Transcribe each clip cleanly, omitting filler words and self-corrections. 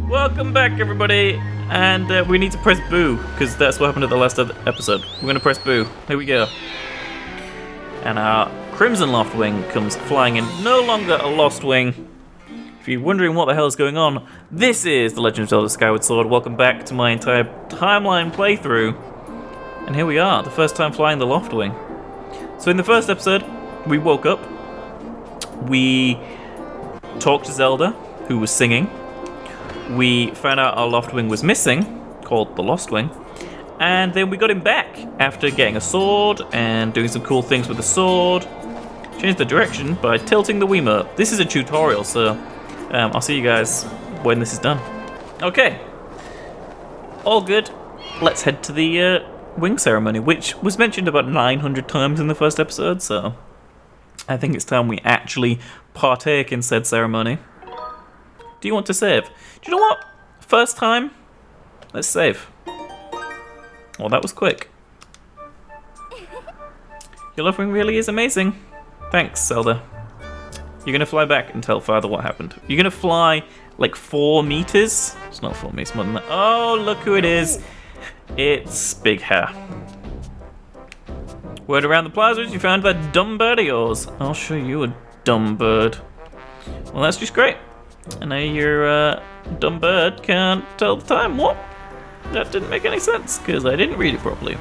Welcome back, everybody, and we need to press boo, because that's what happened at the last episode. We're going to press boo. Here we go. And our Crimson Loftwing comes flying in, no longer a Loftwing. If you're wondering what the hell is going on, this is The Legend of Zelda Skyward Sword. Welcome back to my entire timeline playthrough. And here we are, the first time flying the Loftwing. So in the first episode, we woke up, we talked to Zelda, who was singing. We found out our Loftwing was missing, called the Lostwing, and then we got him back after getting a sword and doing some cool things with the sword. Changed the direction by tilting the Wiimote. This is a tutorial, so I'll see you guys when this is done. Okay, all good. Let's head to the wing ceremony, which was mentioned about 900 times in the first episode, so I think it's time we actually partake in said ceremony. Do you want to save? Do you know what? First time, let's save. Well, that was quick. Your Loftwing really is amazing. Thanks, Zelda. You're gonna fly back and tell Father what happened. You're gonna fly like 4 meters. It's not 4 meters, more than that. Oh, look who it is. It's Big Hair. Word around the plaza is you found that dumb bird of yours. I'll show you a dumb bird. Well, that's just great. And now your dumb bird can't tell the time. What? That didn't make any sense, because I didn't read it properly.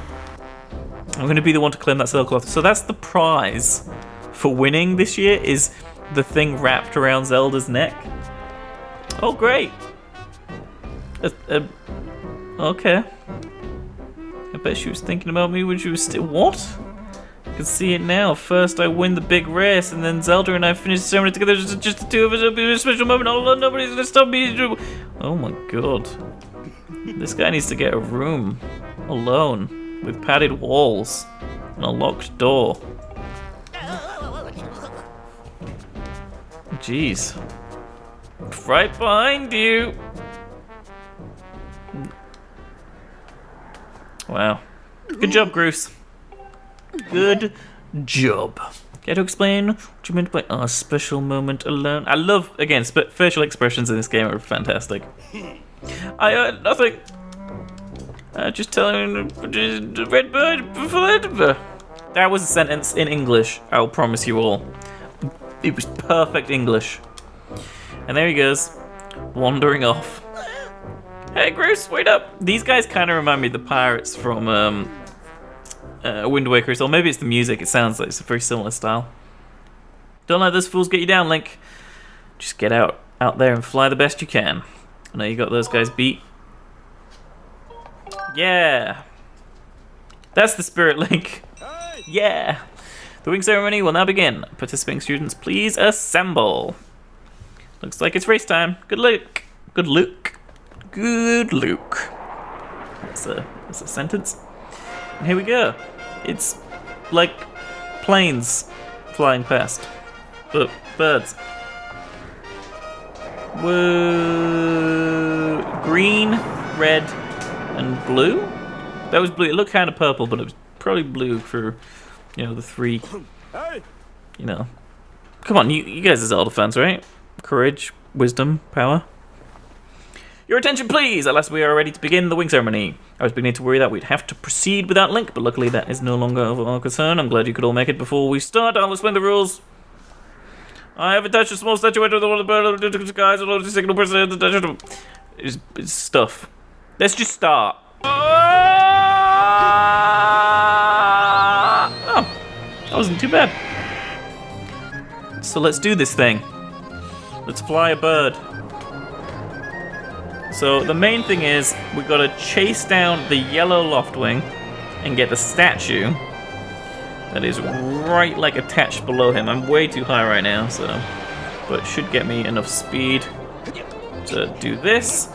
I'm going to be the one to claim that sailcloth. So that's the prize for winning this year, is the thing wrapped around Zelda's neck. Oh, great. Okay. I bet she was thinking about me when she was still... What? I can see it now. First I win the big race, and then Zelda and I finish the ceremony together. Just the two of us. It'll be a special moment. Oh, nobody's gonna stop me. Oh my god. This guy needs to get a room alone with padded walls and a locked door. Jeez. Right behind you. Wow. Good job, Bruce. Good job. Care to explain what you meant by our special moment alone? I love, again, facial expressions in this game are fantastic. I heard nothing. Just telling the red bird. That was a sentence in English, I'll promise you all. It was perfect English. And there he goes, wandering off. Hey, Bruce, wait up. These guys kind of remind me of the pirates from Wind Waker, or maybe it's the music. It sounds like it's a very similar style. Don't let those fools get you down, Link. Just get out there and fly the best you can. I know you got those guys beat. Yeah. That's the spirit, Link. Yeah. The wing ceremony will now begin. Participating students, please assemble. Looks like it's race time. Good luck. Good luck. Good luck. That's a sentence. And here we go. It's like planes flying past. But birds. Whoa. Green, red, and blue? That was blue. It looked kind of purple, but it was probably blue for, the 3. Come on, you guys are Zelda fans, right? Courage, wisdom, power. Your attention, please! At last we are ready to begin the wing ceremony. I was beginning to worry that we'd have to proceed without Link, but luckily that is no longer of our concern. I'm glad you could all make it before we start. I'll explain the rules. I have attached a small statuette of the bird to the skies and the signal person. It's stuff. Let's just start. Oh, that wasn't too bad. So let's do this thing. Let's fly a bird. So the main thing is we gotta chase down the yellow Loftwing and get the statue that is right attached below him. I'm way too high right now, but it should get me enough speed to do this.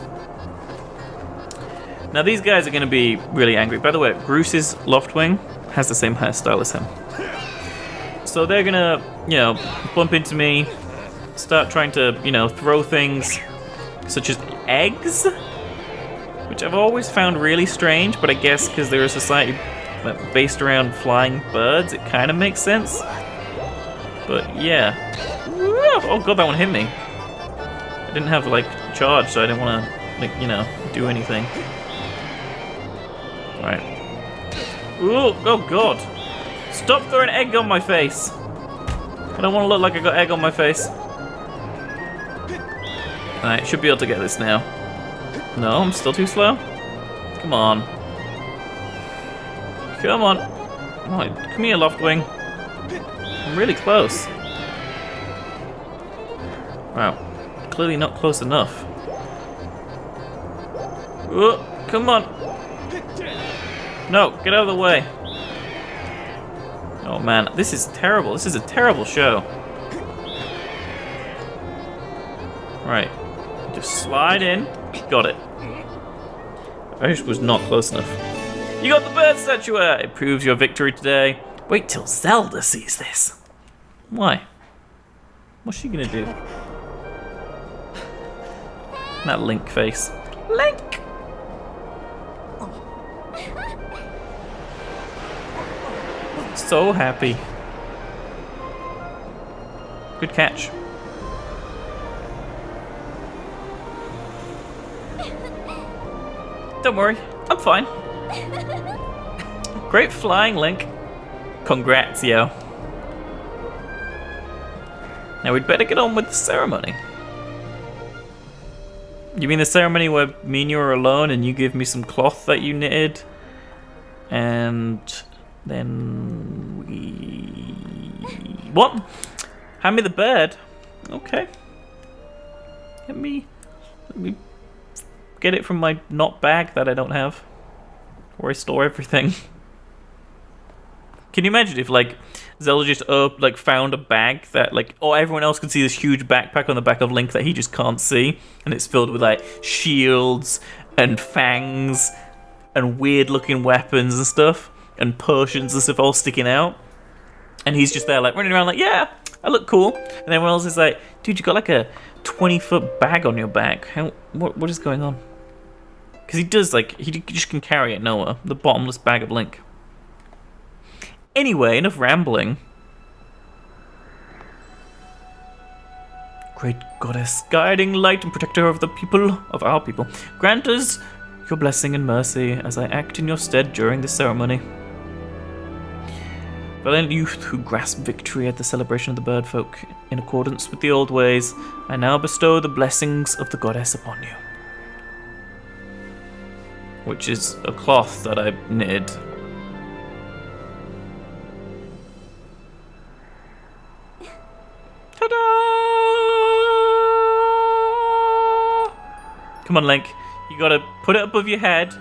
Now these guys are gonna be really angry. By the way, Bruce's Loftwing has the same hairstyle as him. So they're gonna, bump into me, start trying to, throw things such as eggs, which I've always found really strange, but I guess because they're a society based around flying birds, it kind of makes sense. But yeah. Oh god, that one hit me. I didn't have charge, so I didn't want to like, you know, do anything. Right. Ooh, oh god. Stop throwing egg on my face. I don't want to look like I got egg on my face. Alright, should be able to get this now. No, I'm still too slow. Come on. Come on. Come here, Loftwing. I'm really close. Wow. Clearly not close enough. Oh, come on. No, get out of the way. Oh man, this is terrible. This is a terrible show. Right. Just slide in. Got it. I just was not close enough. You got the bird statuette! It proves your victory today. Wait till Zelda sees this. Why? What's she gonna do? That Link face. Link! So happy. Good catch. Don't worry, I'm fine. Great flying, Link. Congrats, yo. Now we'd better get on with the ceremony. You mean the ceremony where me and you are alone and you give me some cloth that you knitted? And then we... What? Hand me the bird? Okay. Let me get it from my not bag that I don't have. Where I store everything. Can you imagine if, like, Zelda just found a bag that, like, everyone else can see this huge backpack on the back of Link that he just can't see, and it's filled with, like, shields and fangs and weird-looking weapons and stuff, and potions and stuff all sticking out, and he's just there, like, running around like, yeah, I look cool, and everyone else is like, dude, you got, like, a 20-foot bag on your back. What is going on? Because he does, like, he just can carry it nowhere. The bottomless bag of Link. Anyway, enough rambling. Great goddess, guiding light and protector of the people, of our people, grant us your blessing and mercy as I act in your stead during this ceremony. Valiant youth who grasp victory at the celebration of the bird folk, in accordance with the old ways, I now bestow the blessings of the goddess upon you. Which is a cloth that I knitted. Ta-da! Come on, Link. You gotta put it above your head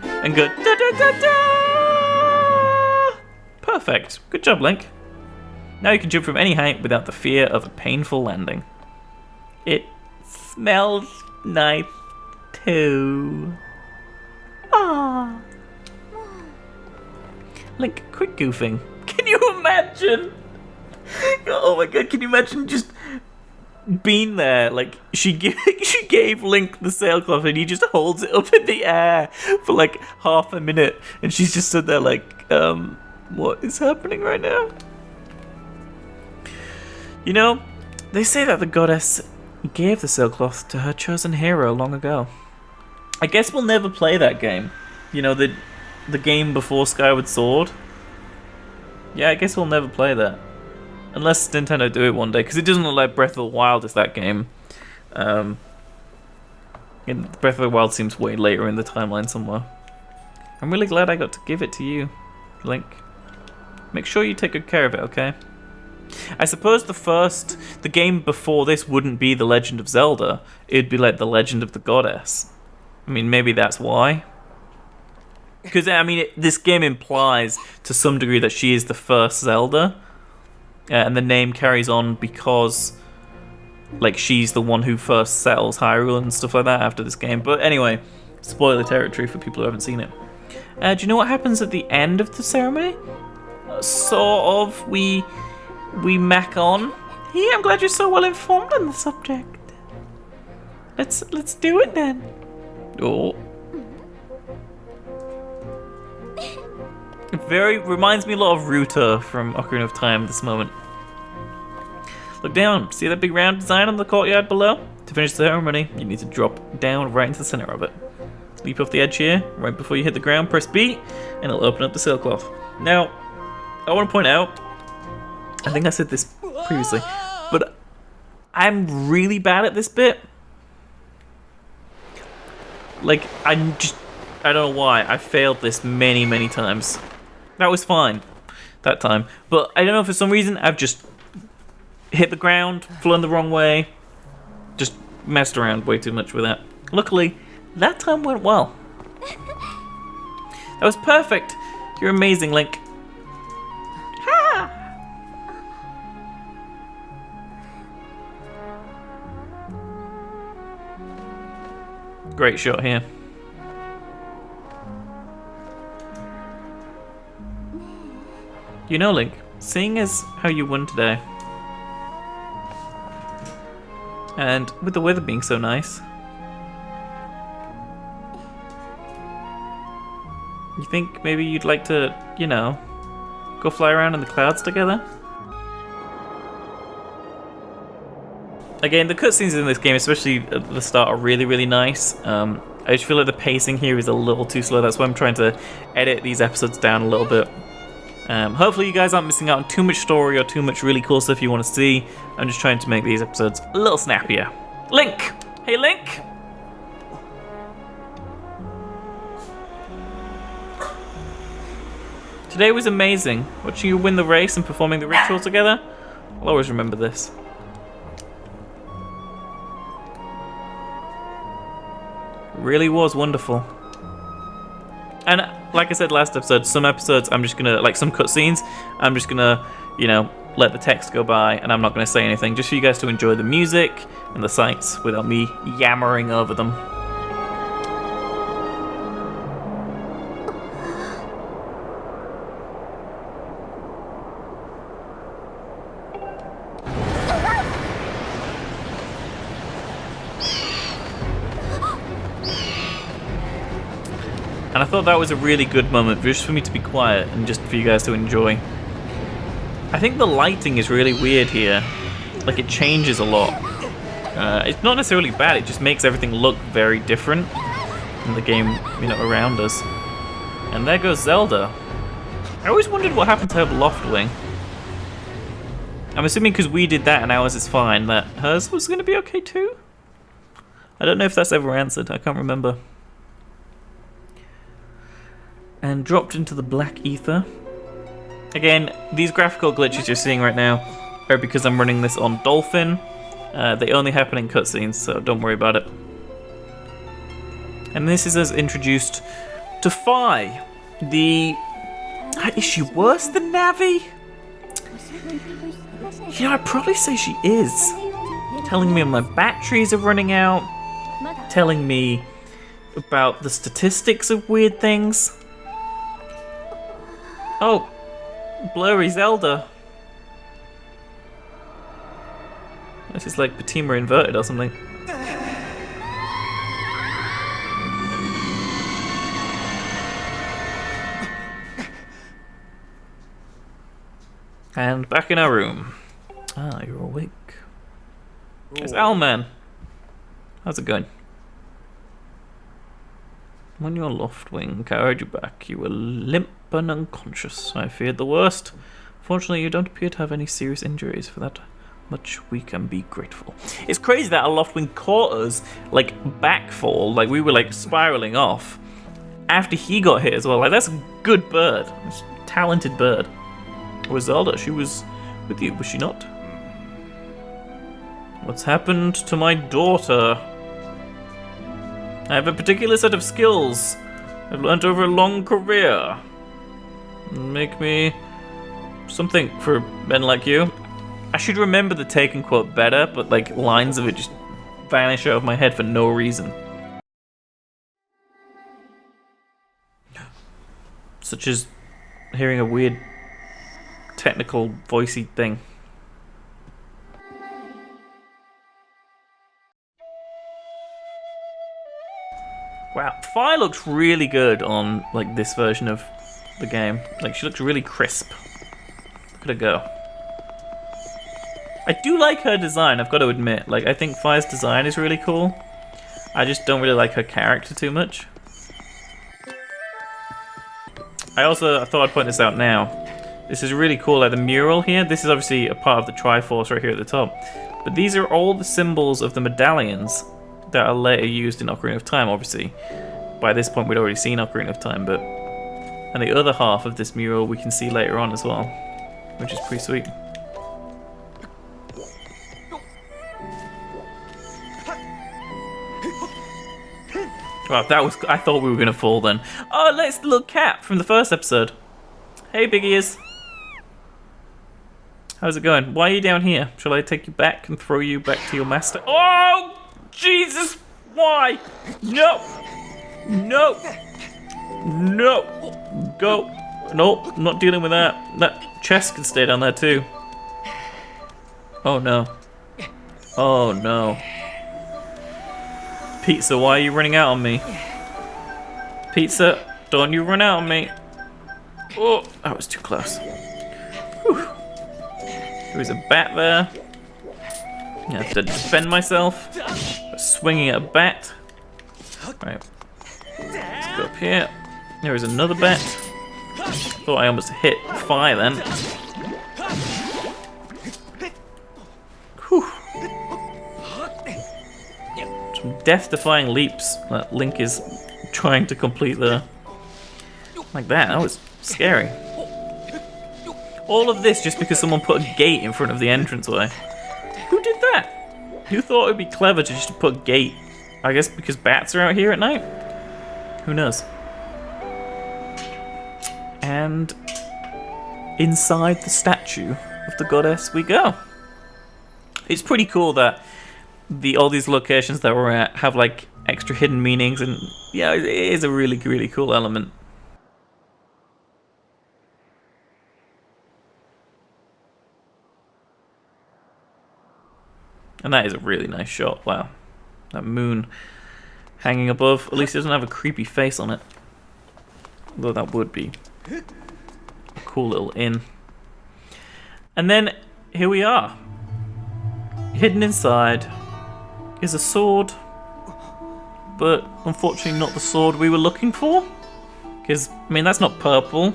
and go da-da-da-da! Perfect. Good job, Link. Now you can jump from any height without the fear of a painful landing. It smells nice too. Aww. Link, quit goofing. Can you imagine? Oh my god, can you imagine just being there? Like, she gave Link the sailcloth and he just holds it up in the air for like half a minute and she's just stood there like, what is happening right now? You know, they say that the goddess gave the sailcloth to her chosen hero long ago. I guess we'll never play that game. You know, the game before Skyward Sword. Yeah, I guess we'll never play that. Unless Nintendo do it one day, because it doesn't look like Breath of the Wild is that game. And Breath of the Wild seems way later in the timeline somewhere. I'm really glad I got to give it to you, Link. Make sure you take good care of it, okay? I suppose the game before this wouldn't be The Legend of Zelda. It'd be like The Legend of the Goddess. I mean, maybe that's why. Because, I mean, this game implies to some degree that she is the first Zelda. And the name carries on because, like, she's the one who first settles Hyrule and stuff like that after this game. But anyway, spoiler territory for people who haven't seen it. Do you know what happens at the end of the ceremony? Sort of. We mac on. Hey, I'm glad you're so well informed on the subject. Let's do it then. Oh. It reminds me a lot of Ruta from Ocarina of Time, this moment. Look down. See that big round design on the courtyard below? To finish the ceremony, you need to drop down right into the center of it. Leap off the edge here, right before you hit the ground, press B, and it'll open up the sailcloth. Now, I want to point out, I think I said this previously, but I'm really bad at this bit. Like, I don't know why, I failed this many, many times. That was fine, that time. But I don't know, for some reason, I've just hit the ground, flown the wrong way, just messed around way too much with that. Luckily, that time went well. That was perfect. You're amazing, Link. Ha! Great shot here. You know, Link, seeing as how you won today, and with the weather being so nice, you think maybe you'd like to, you know, go fly around in the clouds together? Again, the cutscenes in this game, especially at the start, are really, really nice. I just feel like the pacing here is a little too slow. That's why I'm trying to edit these episodes down a little bit. Hopefully you guys aren't missing out on too much story or too much really cool stuff you want to see. I'm just trying to make these episodes a little snappier. Link! Hey, Link! Today was amazing. Watching you win the race and performing the ritual together. I'll always remember this. It really was wonderful. And like I said last episode, some episodes I'm just gonna, like some cutscenes, I'm just gonna, you know, let the text go by and I'm not gonna say anything, just for you guys to enjoy the music and the sights without me yammering over them. And I thought that was a really good moment, just for me to be quiet and just for you guys to enjoy. I think the lighting is really weird here. Like, it changes a lot. It's not necessarily bad, it just makes everything look very different in the game, you know, around us. And there goes Zelda. I always wondered what happened to her Loftwing. I'm assuming because we did that and ours is fine, that hers was going to be okay too? I don't know if that's ever answered, I can't remember. And dropped into the black ether. Again, these graphical glitches you're seeing right now are because I'm running this on Dolphin. They only happen in cutscenes, so don't worry about it. And this is us introduced to Fi. Is she worse than Navi? You know, I'd probably say she is. Telling me my batteries are running out. Telling me about the statistics of weird things. Oh, blurry Zelda. This is like Patima inverted or something. And back in our room. Ah, you're awake. It's Owlman. How's it going? When your Loftwing carried you back, you were limp and unconscious. I feared the worst. Fortunately, you don't appear to have any serious injuries. For that much, we can be grateful. It's crazy that our Loftwing caught us, like, backfall. Like, we were, like, spiraling off after he got hit as well. Like, that's a good bird. That's a talented bird. Where's Zelda? She was with you, was she not? What's happened to my daughter? I have a particular set of skills I've learned over a long career. Make me something for men like you. I should remember the Taken quote better, but like lines of it just vanish out of my head for no reason. Such as hearing a weird technical voicey thing. Wow, Fi looks really good on like this version of the game. Like she looks really crisp. Look at her go. I do like her design, I've got to admit. Like, I think Fire's design is really cool. I just don't really like her character too much. I thought I'd point this out now. This is really cool, like the mural here. This is obviously a part of the Triforce right here at the top. But these are all the symbols of the medallions that are later used in Ocarina of Time, obviously. By this point we'd already seen Ocarina of Time, but... And the other half of this mural we can see later on as well, which is pretty sweet. Wow, that was... I thought we were going to fall then. Oh, it's the little cat from the first episode. Hey, Big Ears. How's it going? Why are you down here? Shall I take you back and throw you back to your master? Oh, Jesus! Why? No! No! No! Go! Nope, not dealing with that. That chest can stay down there too. Oh no. Oh no. Pizza, why are you running out on me? Pizza, don't you run out on me. Oh, that was too close. Whew. There is a bat there. I have to defend myself by swinging at a bat. Right. Let's go up here. There is another bat. Thought I almost hit fire then. Whew. Some death-defying leaps that Link is trying to complete there. Like that, that was scary. All of this just because someone put a gate in front of the entranceway. Who did that? Who thought it would be clever to just put a gate? I guess because bats are out here at night? Who knows? And inside the statue of the goddess we go. It's pretty cool that all these locations that we're at have like extra hidden meanings, and yeah, it is a really, really cool element. And that is a really nice shot, wow. That moon hanging above, at least it doesn't have a creepy face on it. Although that would be a cool little inn. And then, here we are. Hidden inside is a sword, but unfortunately not the sword we were looking for. Because, I mean, that's not purple,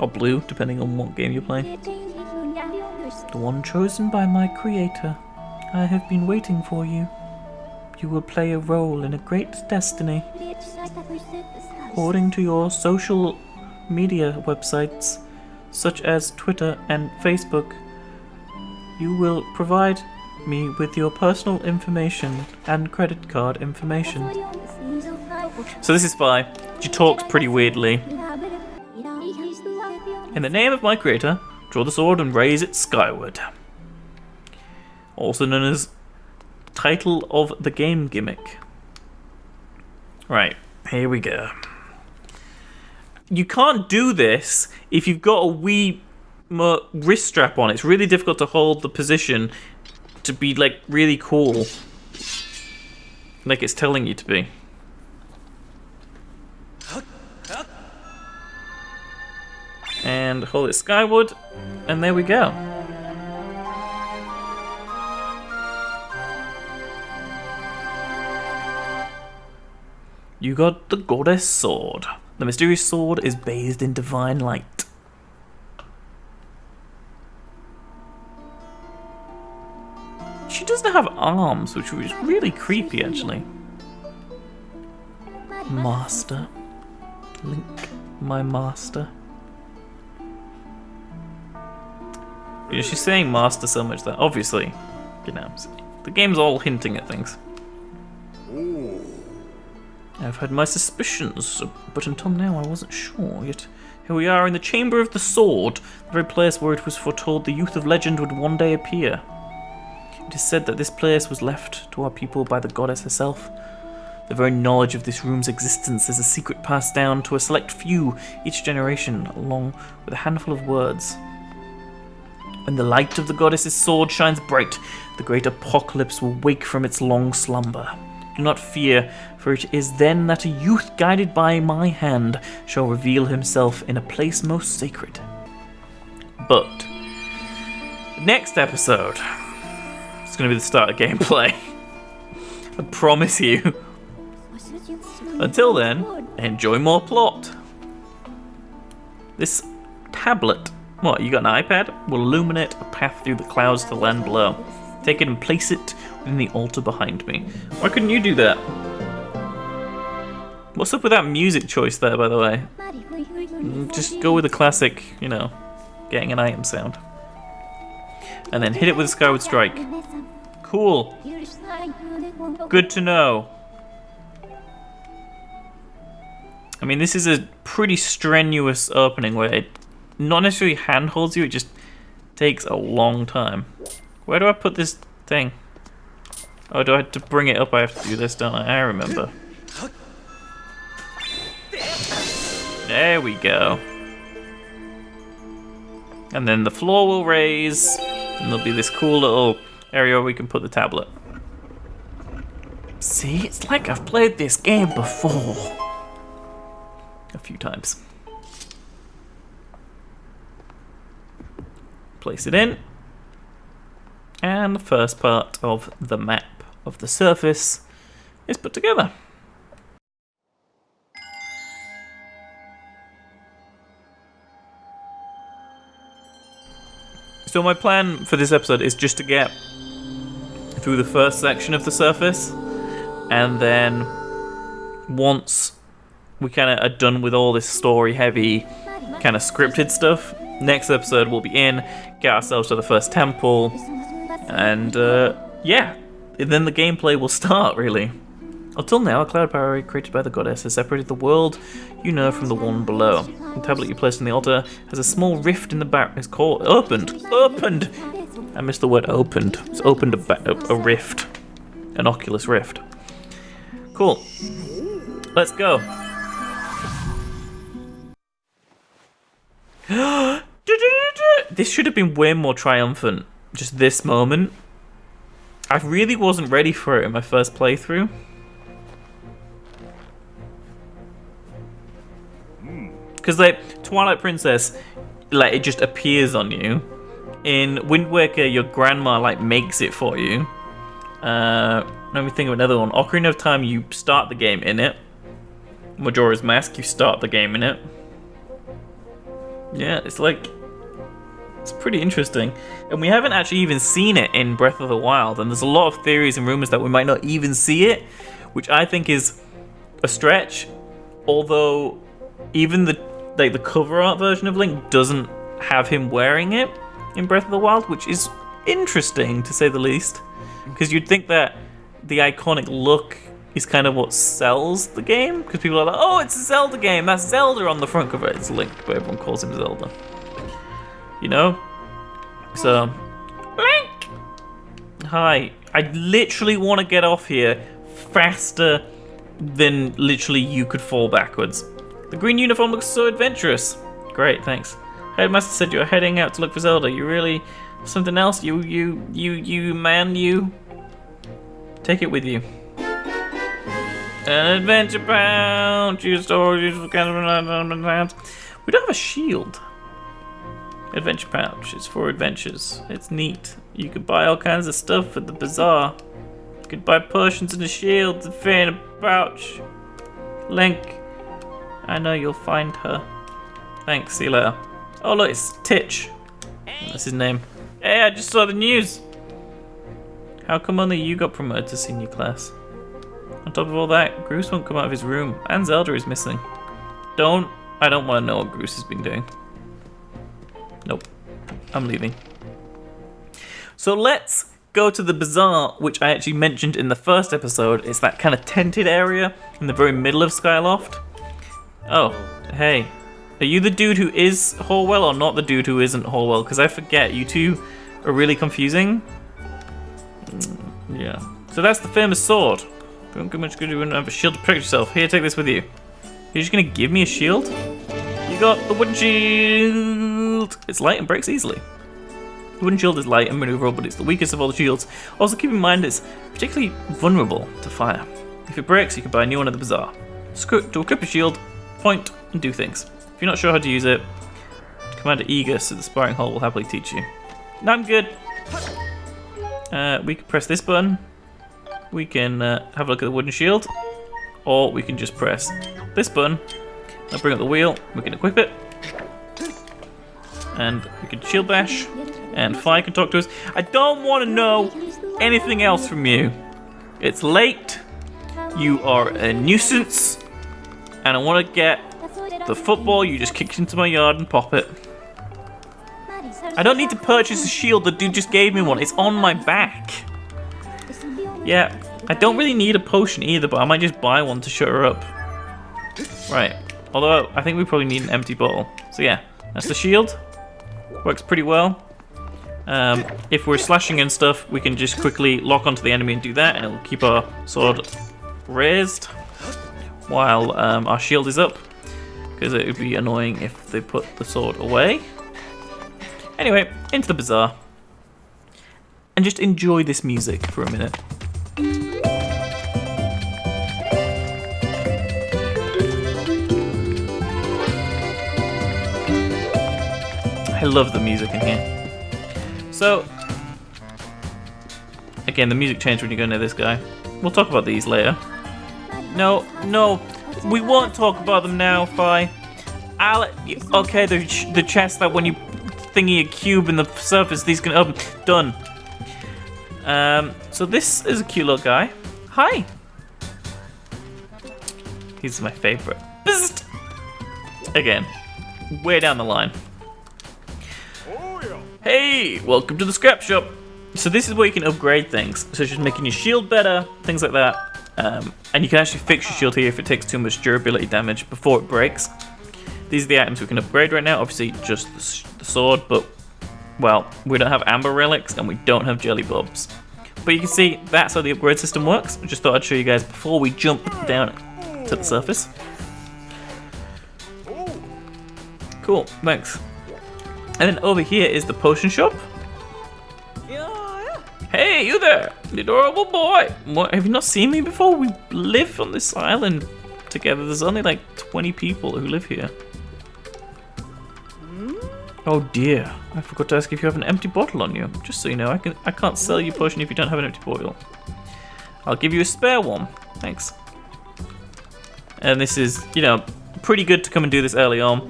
or blue, depending on what game you're playing. The one chosen by my creator. I have been waiting for you. You will play a role in a great destiny. According to your social media websites, such as Twitter and Facebook, you will provide me with your personal information and credit card information. So this is Fi. She talks pretty weirdly. In the name of my creator, draw the sword and raise it skyward. Also known as title of the game gimmick. Right, here we go. You can't do this if you've got a Wii wrist strap on. It's really difficult to hold the position to be like really cool, like it's telling you to be. And hold it skyward, and there we go. You got the goddess sword. The mysterious sword is bathed in divine light. She doesn't have arms, which was really creepy actually. Master. Link, my master. You know, she's saying master so much that obviously, you know, the game's all hinting at things. I've had my suspicions, but until now I wasn't sure. Yet here we are in the Chamber of the Sword, the very place where it was foretold the youth of legend would one day appear. It is said that this place was left to our people by the goddess herself. The very knowledge of this room's existence is a secret passed down to a select few each generation, along with a handful of words. When the light of the goddess's sword shines bright, the great apocalypse will wake from its long slumber. Do not fear, for it is then that a youth guided by my hand shall reveal himself in a place most sacred. But Next episode, it's going to be the start of gameplay. I promise you. Until then, enjoy more plot. This tablet, what, you got an iPad? Will illuminate a path through the clouds to the land below. Take it and place it within the altar behind me. Why couldn't you do that? What's up with that music choice there, by the way? Just go with the classic, you know, getting an item sound. And then hit it with a Skyward Strike. Cool. Good to know. I mean, this is a pretty strenuous opening where it not necessarily handholds you, it just takes a long time. Where do I put this thing? Oh, do I have to bring it up? I have to do this, don't I? I remember. There we go. And then the floor will raise, and there'll be this cool little area where we can put the tablet. See, it's like I've played this game before. A few times. Place it in. And the first part of the map of the surface is put together. So my plan for this episode is just to get through the first section of the surface, and then once we kind of are done with all this story-heavy, kind of scripted stuff, next episode we'll be in, get ourselves to the first temple, and yeah, then the gameplay will start, really. Until now, a cloud barrier created by the goddess has separated the world you know from the one below. The tablet you placed on the altar has a small rift in the back. It's called opened. I missed the word opened. It's opened a rift, an Oculus Rift. Cool. Let's go. This should have been way more triumphant. Just this moment. I really wasn't ready for it in my first playthrough. Because, like, Twilight Princess, like, it just appears on you. In Wind Waker, your grandma, like, makes it for you. Let me think of another one. Ocarina of Time, you start the game in it. Majora's Mask, you start the game in it. Yeah, it's like... It's pretty interesting. And we haven't actually even seen it in Breath of the Wild. And there's a lot of theories and rumors that we might not even see it. Which I think is a stretch. Although, even the cover art version of Link doesn't have him wearing it in Breath of the Wild, which is interesting to say the least, because you'd think that the iconic look is kind of what sells the game, because people are like, oh, it's a Zelda game, that's Zelda on the front cover. It's Link, but everyone calls him Zelda, you know. So Link, hi, I literally want to get off here faster than literally you could fall backwards. The green uniform looks so adventurous. Great, thanks. Headmaster said you were heading out to look for Zelda. You really... something else? You... Take it with you. An adventure pouch. Use storage. We don't have a shield. Adventure pouch. It's for adventures. It's neat. You could buy all kinds of stuff at the bazaar. You could buy potions and a shield to fit in a pouch. Link. I know you'll find her. Thanks, see you later. Oh look, it's Titch. That's his name. Hey, I just saw the news. How come only you got promoted to senior class? On top of all that, Groose won't come out of his room, and Zelda is missing. I don't want to know what Groose has been doing. Nope. I'm leaving. So let's go to the bazaar, which I actually mentioned in the first episode. It's that kind of tented area in the very middle of Skyloft. Oh, hey. Are you the dude who is Horwell or not the dude who isn't Horwell? Because I forget, you two are really confusing. Yeah. So that's the famous sword. Don't get much good, you wouldn't have a shield to protect yourself. Here, take this with you. You're just going to give me a shield? You got the wooden shield. It's light and breaks easily. The wooden shield is light and maneuverable, but it's the weakest of all the shields. Also, keep in mind it's particularly vulnerable to fire. If it breaks, you can buy a new one at the bazaar. To equip a shield, point, and do things. If you're not sure how to use it, Commander Aegis at the sparring hall will happily teach you. No, I'm good. We can press this button. We can have a look at the wooden shield. Or we can just press this button. I'll bring up the wheel. We can equip it. And we can shield bash. And Fire can talk to us. I don't want to know anything else from you. It's late. You are a nuisance. And I want to get the football you just kicked into my yard and pop it. I don't need to purchase a shield. The dude just gave me one. It's on my back. Yeah, I don't really need a potion either, but I might just buy one to shut her up. Right. Although, I think we probably need an empty bottle. So yeah, that's the shield. Works pretty well. If we're slashing and stuff, we can just quickly lock onto the enemy and do that, and it'll keep our sword raised while our shield is up, because it would be annoying if they put the sword away. Anyway, into the bazaar. And just enjoy this music for a minute. I love the music in here. So, again, the music changed when you go near this guy. We'll talk about these later. No, we won't talk about them now, Fi. Okay, the chest that when you thingy a cube in the surface, these can open. Done. So this is a cute little guy. Hi. He's my favorite. Bzzzt. Again, way down the line. Hey, welcome to the scrap shop. So this is where you can upgrade things, such as making your shield better, things like that. And you can actually fix your shield here if it takes too much durability damage before it breaks. These are the items we can upgrade right now. Obviously, just the sword, but, well, we don't have amber relics and we don't have jelly bulbs. But you can see that's how the upgrade system works. I just thought I'd show you guys before we jump down to the surface. Cool, thanks. And then over here is the potion shop. Hey, you there, the adorable boy. What, have you not seen me before? We live on this island together. There's only like 20 people who live here. Oh dear, I forgot to ask if you have an empty bottle on you. Just so you know, I can't sell you a potion if you don't have an empty bottle. I'll give you a spare one. Thanks. And this is, you know, pretty good to come and do this early on.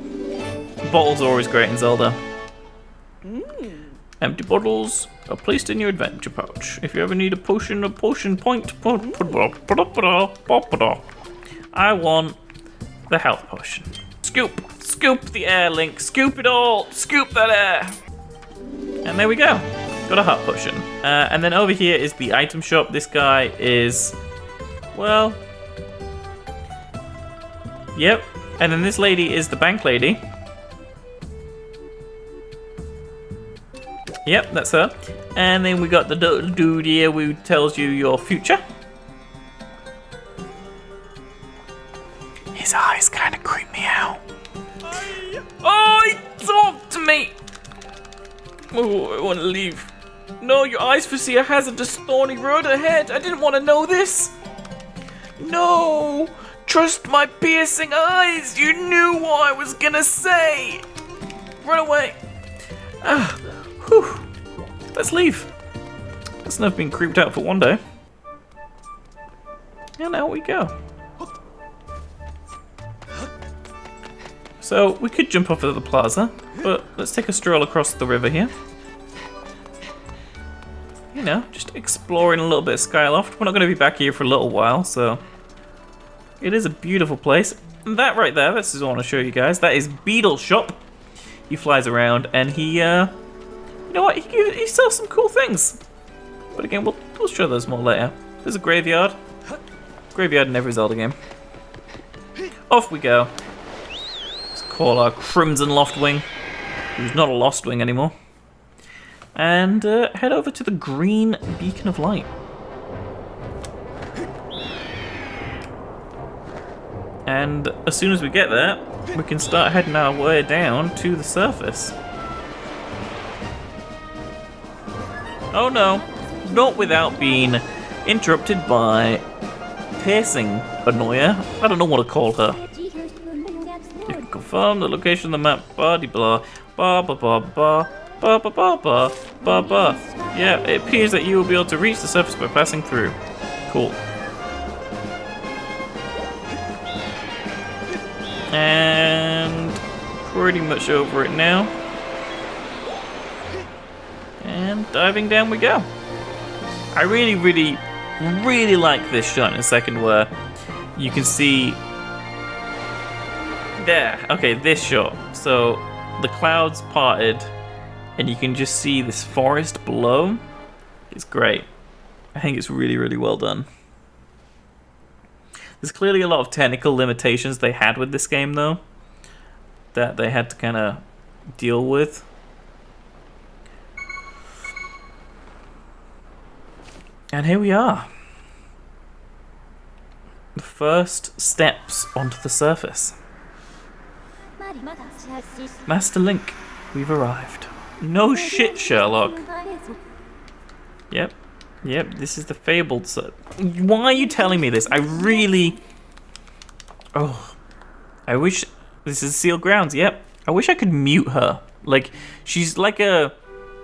Bottles are always great in Zelda. Empty bottles are placed in your adventure pouch. If you ever need a potion point, I want the health potion. Scoop the air, Link. Scoop it all. Scoop that air. And there we go. Got a heart potion. And then over here is the item shop. This guy is, well, yep. And then this lady is the bank lady. Yep, that's her. And then we got the dude here who tells you your future. His eyes kind of creep me out. Oh, he talked to me! Oh, I want to leave. No, your eyes foresee a hazardous thorny road ahead. I didn't want to know this. No! Trust my piercing eyes. You knew what I was gonna say. Run away. Whew. Let's leave. That's enough being creeped out for one day. And out we go. So we could jump off of the plaza, but let's take a stroll across the river here. You know, just exploring a little bit of Skyloft. We're not going to be back here for a little while, so it is a beautiful place. And that right there, this is what I want to show you guys. That is Beetle Shop. He flies around and he, you know what? He sells some cool things. But again, we'll show those more later. There's a graveyard. Graveyard in every Zelda game. Off we go. Let's call our Crimson Loftwing, who's not a Lostwing anymore. And head over to the green beacon of light. And as soon as we get there, we can start heading our way down to the surface. Oh no, not without being interrupted by Piercing Annoyer. I don't know what to call her. You can confirm the location of the map, blah de blah, blah blah blah blah Ba ba ba ba ba ba. Yeah, it appears that you will be able to reach the surface by passing through. Cool. And pretty much over it now. And diving down we go. I really, really, really like this shot in a second where you can see there. Okay, this shot. So the clouds parted and you can just see this forest below. It's great. I think it's really, really well done. There's clearly a lot of technical limitations they had with this game though, that they had to kind of deal with. And here we are. The first steps onto the surface. Master Link, we've arrived. No shit, Sherlock. Yep, this is the fabled set. Why are you telling me this? I really... Oh, I wish... This is Sealed Grounds, yep. I wish I could mute her. Like, she's like a...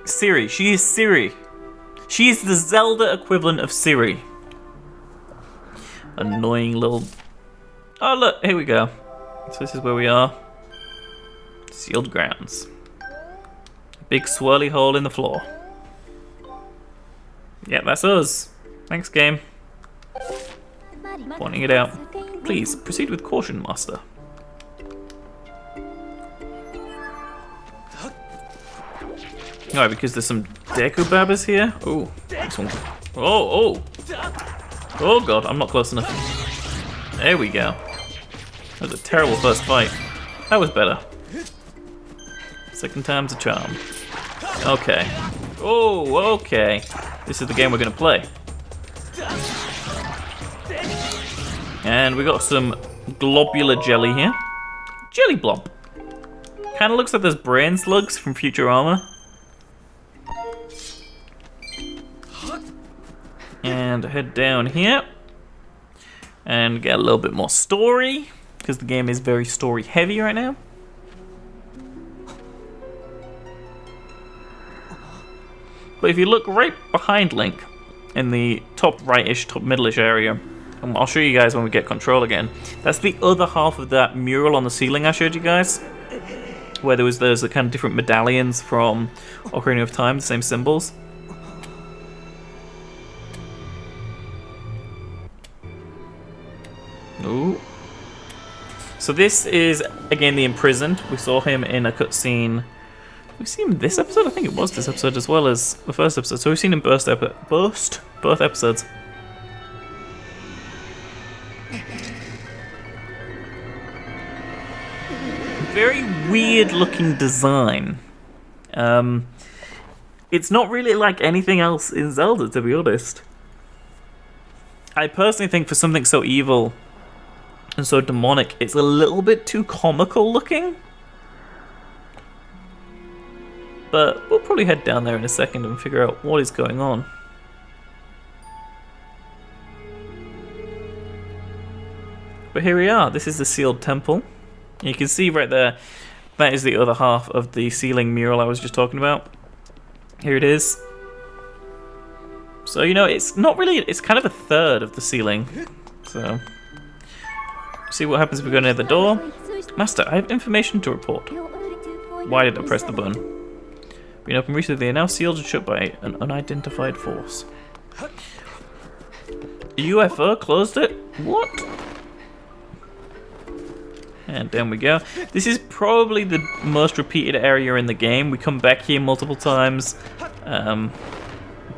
Siri. She is Siri. She is the Zelda equivalent of Siri. Annoying little... Oh, look, here we go. So this is where we are. Sealed Grounds. Big swirly hole in the floor. Yeah, that's us. Thanks, game. Pointing it out. Please, proceed with caution, Master. Alright, because there's some Deku Babas here. Oh, this one. Oh. Oh god, I'm not close enough. There we go. That was a terrible first fight. That was better. Second time's a charm. Okay. Oh, okay. This is the game we're gonna play. And we got some globular jelly here. Jelly blob. Kinda looks like those brain slugs from Futurama. And head down here. And get a little bit more story, because the game is very story heavy right now. But if you look right behind Link, in the top right-ish, top middle-ish area, and I'll show you guys when we get control again, that's the other half of that mural on the ceiling I showed you guys, where there's the kind of different medallions from Ocarina of Time, the same symbols. Ooh. So this is, again, the Imprisoned. We saw him in a cutscene. We've seen him this episode? I think it was this episode as well as the first episode. So we've seen him both episodes. Very weird looking design. It's not really like anything else in Zelda, to be honest. I personally think for something so evil and so demonic, it's a little bit too comical looking. But we'll probably head down there in a second and figure out what is going on. But here we are. This is the sealed temple. You can see right there, that is the other half of the ceiling mural I was just talking about. Here it is. So, you know, it's not really, it's kind of a third of the ceiling. So, see what happens if we go near the door. Master, I have information to report. Why did I press the button? Been opened recently, they are now sealed and shut by an unidentified force. A UFO closed it? What? And down we go. This is probably the most repeated area in the game. We come back here multiple times. God,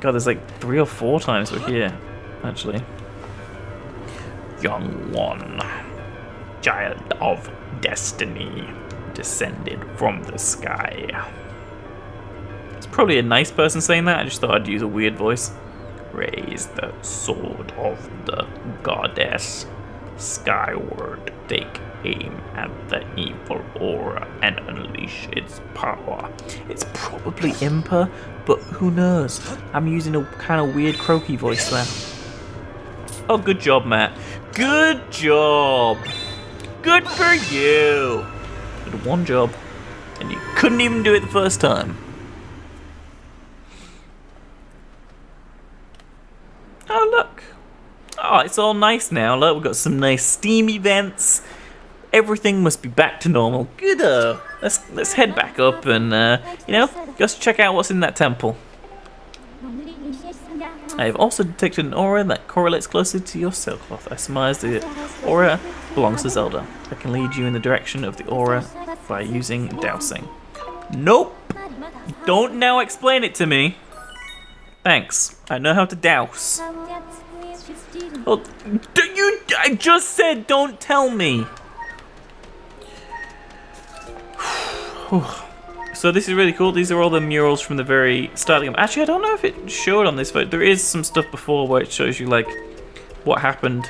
there's like 3 or 4 times we're here, actually. Young one, child of destiny, descended from the sky. It's probably a nice person saying that. I just thought I'd use a weird voice. Raise the sword of the goddess. Skyward, take aim at the evil aura and unleash its power. It's probably Impa, but who knows? I'm using a kind of weird croaky voice there. Oh, good job, Matt. Good job. Good for you. Did one job, and you couldn't even do it the first time. Oh, look. Oh, it's all nice now. Look, we've got some nice steamy vents. Everything must be back to normal. Good. Let's head back up and, just check out what's in that temple. I have also detected an aura that correlates closely to your sailcloth. I surmise the aura belongs to Zelda. I can lead you in the direction of the aura by using dowsing. Nope. Don't now explain it to me. Thanks. I know how to douse. Oh, I just said don't tell me. So this is really cool. These are all the murals from the very start of the game. Actually, I don't know if it showed on this photo. There is some stuff before where it shows you like what happened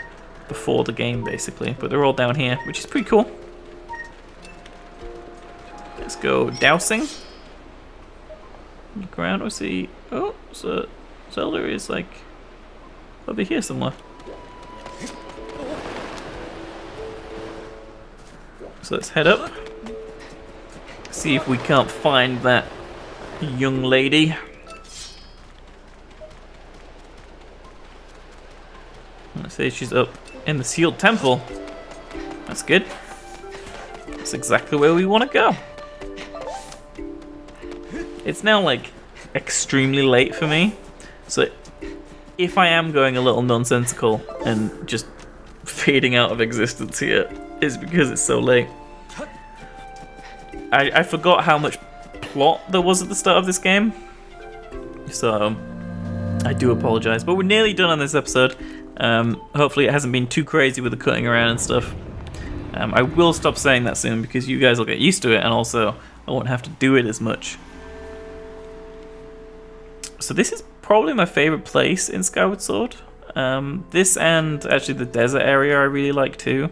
before the game, basically. But they're all down here, which is pretty cool. Let's go dowsing. Look around. We see. Oh, so Zelda is like over here somewhere. So let's head up. See if we can't find that young lady. Let's say she's up in the sealed temple. That's good. That's exactly where we want to go. It's now like extremely late for me, so if I am going a little nonsensical and just fading out of existence here, it's because it's so late. I forgot how much plot there was at the start of this game, so I do apologize. But we're nearly done on this episode. Hopefully it hasn't been too crazy with the cutting around and stuff. I will stop saying that soon because you guys will get used to it, and also I won't have to do it as much. So this is probably my favorite place in Skyward Sword. This and actually the desert area I really like too.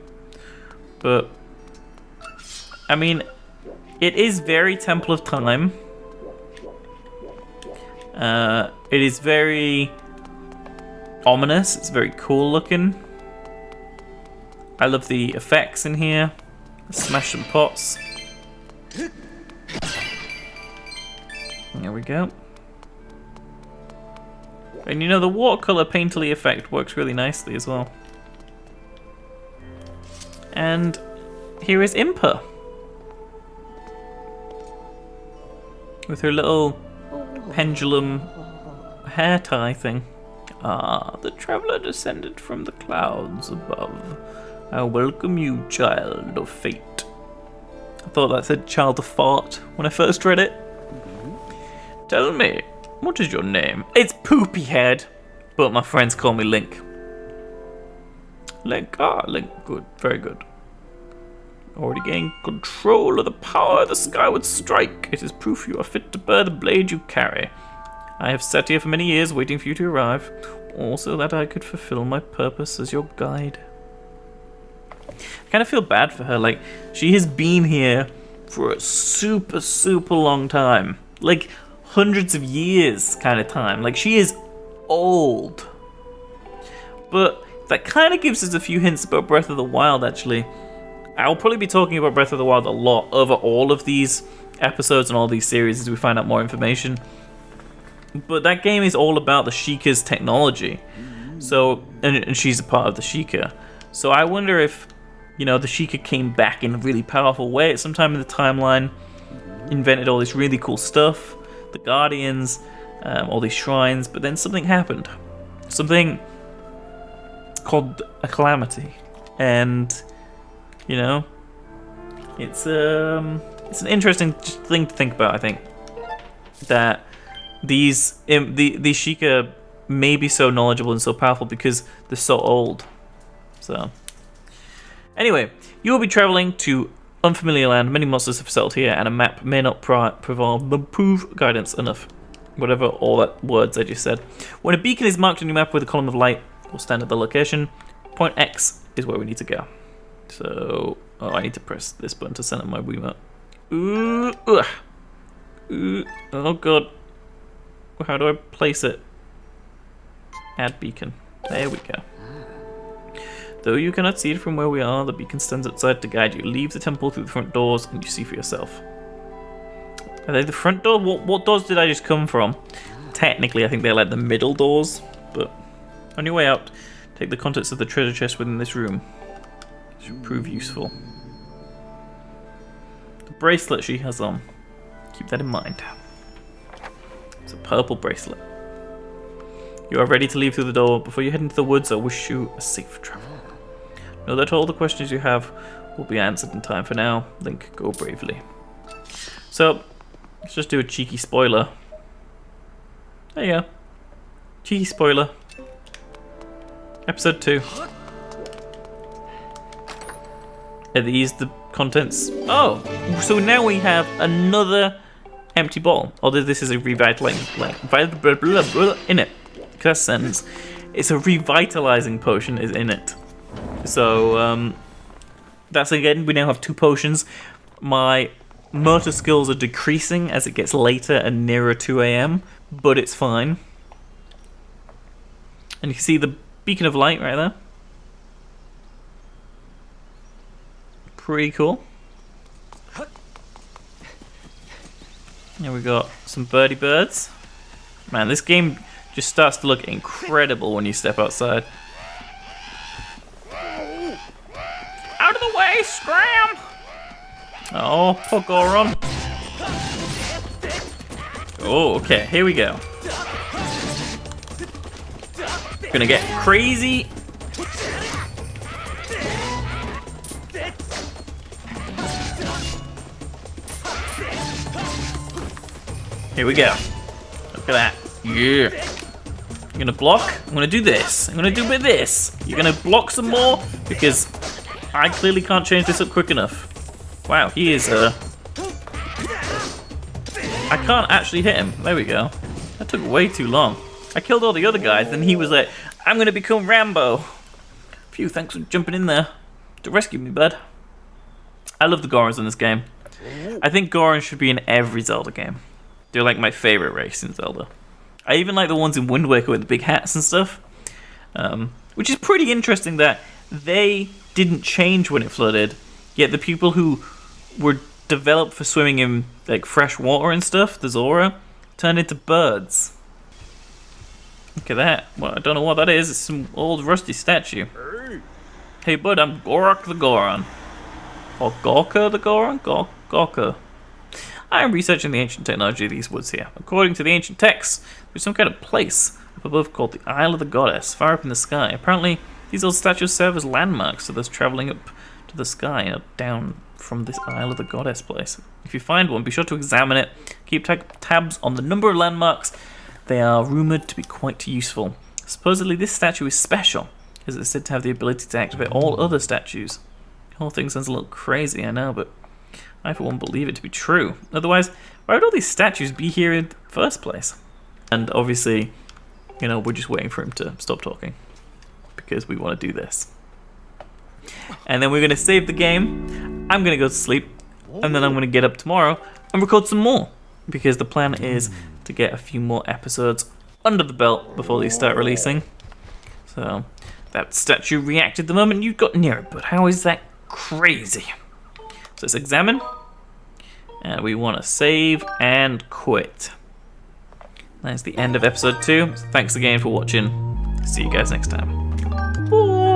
But I mean, it is very Temple of Time. It is very ominous. It's very cool looking. I love the effects in here. Smash some pots. There we go. And you know, the watercolor painterly effect works really nicely as well. And here is Impa with her little pendulum hair tie thing. Ah, the traveler descended from the clouds above. I welcome you, child of fate. I thought that said child of fart when I first read it. Tell me, what is your name? It's Poopy Head, but my friends call me Link. Link, Link, good, very good. Already gained control of the power of the Skyward Strike. It is proof you are fit to bear the blade you carry. I have sat here for many years waiting for you to arrive, also that I could fulfill my purpose as your guide. I kind of feel bad for her, like, she has been here for a super, super long time. Like, hundreds of years kind of time. Like, she is old. But that kind of gives us a few hints about Breath of the Wild, actually. I'll probably be talking about Breath of the Wild a lot over all of these episodes and all these series as we find out more information. But that game is all about the Sheikah's technology. So, and she's a part of the Sheikah. So I wonder if, you know, the Sheikah came back in a really powerful way at some time in the timeline, invented all this really cool stuff, the Guardians, all these shrines, but then something happened. Something called a calamity. And, you know, it's an interesting thing to think about, I think. That these Sheikah may be so knowledgeable and so powerful because they're so old. So, anyway, you will be traveling to unfamiliar land. Many monsters have settled here, and a map may not prove guidance enough. Whatever all that words I just said. When a beacon is marked on your map with a column of light, will stand at the location. Point X is where we need to go. So, I need to press this button to send up my Wiimote. Oh god. How do I place it? Add beacon. There we go. Though you cannot see it from where we are, the beacon stands outside to guide you. Leave the temple through the front doors and you see for yourself. Are they the front door? What doors did I just come from? Technically, I think they're like the middle doors, but On your way out, take the contents of the treasure chest within this room. It should prove useful. The bracelet she has on. Keep that in mind. It's a purple bracelet. You are ready to leave through the door. Before you head into the woods, I wish you a safe travel. Know that all the questions you have will be answered in time. For now, Link, go bravely. So, let's just do a cheeky spoiler. There you go. Cheeky spoiler. Episode 2. Are these the contents? Oh, so now we have another empty bottle. Although this is a revitalizing, in it. That sentence. It's a revitalizing potion is in it. So that's again. We now have 2 potions. My motor skills are decreasing as it gets later and nearer 2 a.m. But it's fine. And you can see the beacon of light right there. Pretty cool. Here we got some birdie birds. Man, this game just starts to look incredible when you step outside. Out of the way, scram! Oh, poor Goron. Oh, okay, here we go. Gonna get crazy. Here we go. Look at that. Yeah. I'm gonna block. I'm gonna do this. I'm gonna do a bit of this. You're gonna block some more because I clearly can't change this up quick enough. Wow, he is I can't actually hit him. There we go. That took way too long. I killed all the other guys, and he was like, I'm gonna become Rambo. Phew, thanks for jumping in there to rescue me, bud. I love the Gorons in this game. I think Goron should be in every Zelda game. They're like my favorite race in Zelda. I even like the ones in Wind Waker with the big hats and stuff. Which is pretty interesting that they didn't change when it flooded, yet the people who were developed for swimming in like fresh water and stuff, the Zora, turned into birds. Look at that. Well, I don't know what that is. It's some old rusty statue. Hey bud, I'm Gorok the Goron. Or Gorka the Goron? Gorka. I am researching the ancient technology of these woods here. According to the ancient texts, there's some kind of place up above called the Isle of the Goddess, far up in the sky. Apparently, these old statues serve as landmarks to those travelling up to the sky and down from this Isle of the Goddess place. If you find one, be sure to examine it. Keep tabs on the number of landmarks. They are rumoured to be quite useful. Supposedly, this statue is special, as it's said to have the ability to activate all other statues. The whole thing sounds a little crazy, I know, but I for one believe it to be true. Otherwise, why would all these statues be here in the first place? And obviously, you know, we're just waiting for him to stop talking because we want to do this. And then we're going to save the game. I'm going to go to sleep, and then I'm going to get up tomorrow and record some more because the plan is to get a few more episodes under the belt before these start releasing. So that statue reacted the moment you got near it, but how is that crazy? So let's examine, and we want to save and quit. That's the end of episode 2. So thanks again for watching. See you guys next time. Bye.